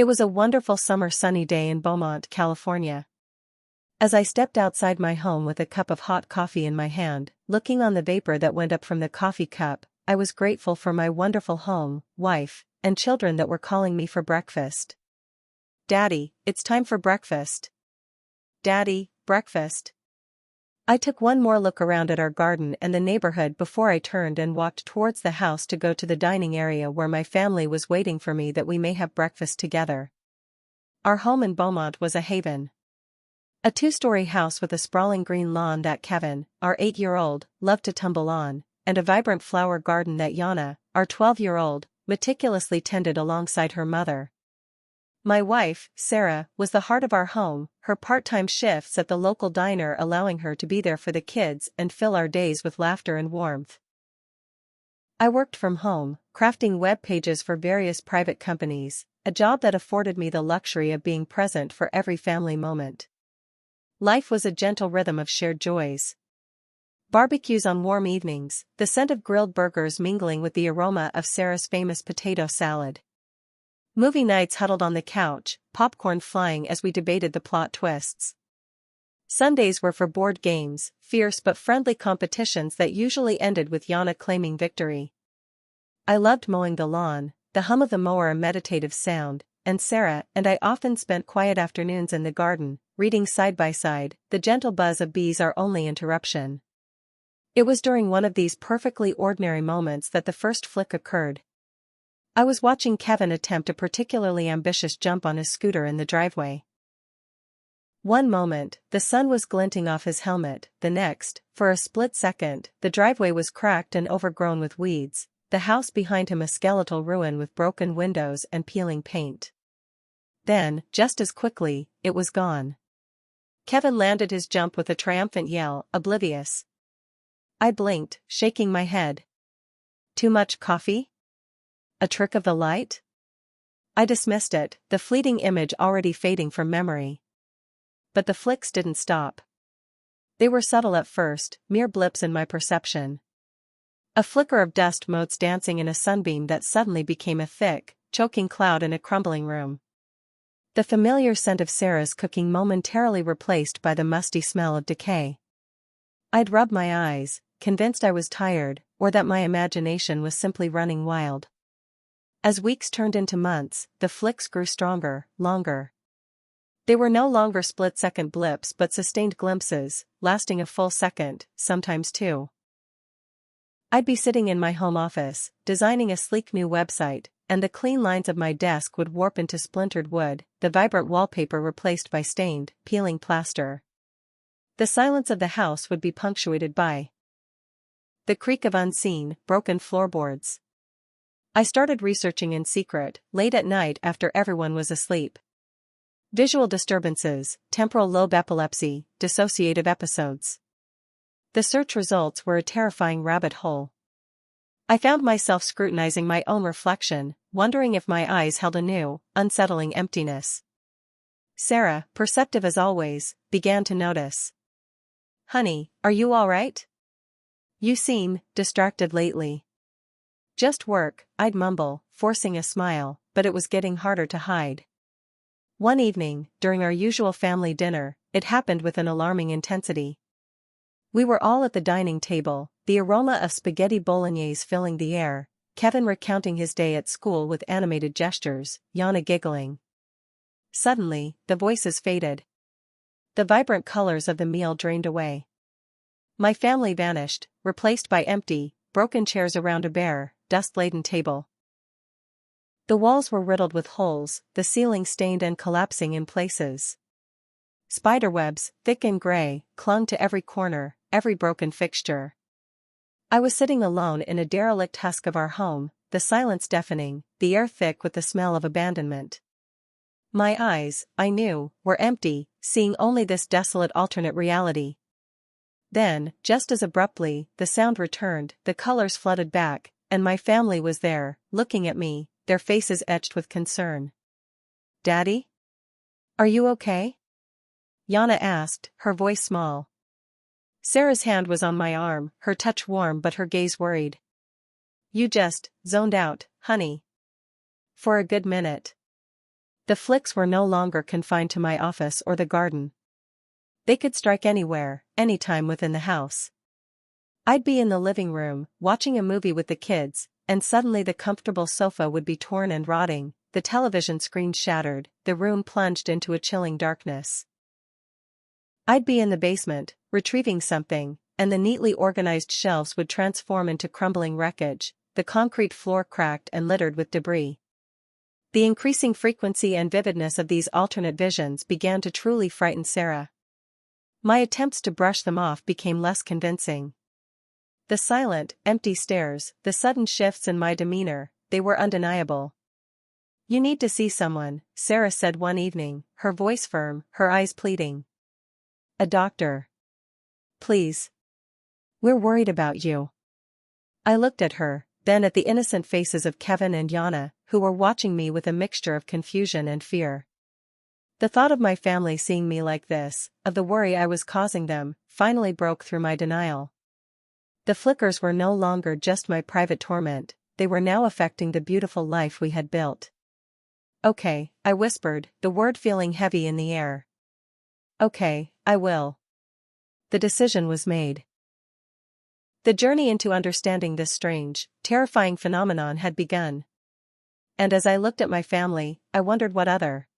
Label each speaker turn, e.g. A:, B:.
A: It was a wonderful summer sunny day in Beaumont, California. As I stepped outside my home with a cup of hot coffee in my hand, looking on the vapor that went up from the coffee cup, I was grateful for my wonderful home, wife, and children that were calling me for breakfast. "Daddy, it's time for breakfast. Daddy, breakfast." I took one more look around at our garden and the neighborhood before I turned and walked towards the house to go to the dining area where my family was waiting for me that we may have breakfast together. Our home in Beaumont was a haven. A two-story house with a sprawling green lawn that Kevin, our 8-year-old, loved to tumble on, and a vibrant flower garden that Yana, our 12-year-old, meticulously tended alongside her mother. My wife, Sarah, was the heart of our home, her part-time shifts at the local diner allowing her to be there for the kids and fill our days with laughter and warmth. I worked from home, crafting web pages for various private companies, a job that afforded me the luxury of being present for every family moment. Life was a gentle rhythm of shared joys. Barbecues on warm evenings, the scent of grilled burgers mingling with the aroma of Sarah's famous potato salad. Movie nights huddled on the couch, popcorn flying as we debated the plot twists. Sundays were for board games, fierce but friendly competitions that usually ended with Yana claiming victory. I loved mowing the lawn, the hum of the mower a meditative sound, and Sarah and I often spent quiet afternoons in the garden, reading side by side, the gentle buzz of bees our only interruption. It was during one of these perfectly ordinary moments that the first flick occurred. I was watching Kevin attempt a particularly ambitious jump on his scooter in the driveway. One moment, the sun was glinting off his helmet, the next, for a split second, the driveway was cracked and overgrown with weeds, the house behind him a skeletal ruin with broken windows and peeling paint. Then, just as quickly, it was gone. Kevin landed his jump with a triumphant yell, oblivious. I blinked, shaking my head. Too much coffee? A trick of the light? I dismissed it, the fleeting image already fading from memory. But the flicks didn't stop. They were subtle at first, mere blips in my perception. A flicker of dust motes dancing in a sunbeam that suddenly became a thick, choking cloud in a crumbling room. The familiar scent of Sarah's cooking momentarily replaced by the musty smell of decay. I'd rubbed my eyes, convinced I was tired, or that my imagination was simply running wild. As weeks turned into months, the flicks grew stronger, longer. They were no longer split-second blips but sustained glimpses, lasting a full second, sometimes two. I'd be sitting in my home office, designing a sleek new website, and the clean lines of my desk would warp into splintered wood, the vibrant wallpaper replaced by stained, peeling plaster. The silence of the house would be punctuated by the creak of unseen, broken floorboards. I started researching in secret, late at night after everyone was asleep. Visual disturbances, temporal lobe epilepsy, dissociative episodes. The search results were a terrifying rabbit hole. I found myself scrutinizing my own reflection, wondering if my eyes held a new, unsettling emptiness. Sarah, perceptive as always, began to notice. "Honey, are you all right? You seem distracted lately." "Just work," I'd mumble, forcing a smile, but it was getting harder to hide. One evening, during our usual family dinner, it happened with an alarming intensity. We were all at the dining table, the aroma of spaghetti bolognese filling the air, Kevin recounting his day at school with animated gestures, Yana giggling. Suddenly, the voices faded. The vibrant colors of the meal drained away. My family vanished, replaced by empty, broken chairs around a bare, dust-laden table. The walls were riddled with holes, the ceiling stained and collapsing in places. Spiderwebs, thick and gray, clung to every corner, every broken fixture. I was sitting alone in a derelict husk of our home, the silence deafening, the air thick with the smell of abandonment. My eyes, I knew, were empty, seeing only this desolate alternate reality. Then, just as abruptly, the sound returned, the colors flooded back, and my family was there, looking at me, their faces etched with concern. "Daddy? Are you okay?" Yana asked, her voice small. Sarah's hand was on my arm, her touch warm but her gaze worried. "You just zoned out, honey. For a good minute." The flicks were no longer confined to my office or the garden. They could strike anywhere, anytime within the house. I'd be in the living room, watching a movie with the kids, and suddenly the comfortable sofa would be torn and rotting, the television screen shattered, the room plunged into a chilling darkness. I'd be in the basement, retrieving something, and the neatly organized shelves would transform into crumbling wreckage, the concrete floor cracked and littered with debris. The increasing frequency and vividness of these alternate visions began to truly frighten Sarah. My attempts to brush them off became less convincing. The silent, empty stares, the sudden shifts in my demeanor, they were undeniable. "You need to see someone," Sarah said one evening, her voice firm, her eyes pleading. "A doctor. Please. We're worried about you." I looked at her, then at the innocent faces of Kevin and Yana, who were watching me with a mixture of confusion and fear. The thought of my family seeing me like this, of the worry I was causing them, finally broke through my denial. The flickers were no longer just my private torment, they were now affecting the beautiful life we had built. "Okay," I whispered, the word feeling heavy in the air. "Okay, I will." The decision was made. The journey into understanding this strange, terrifying phenomenon had begun. And as I looked at my family, I wondered what other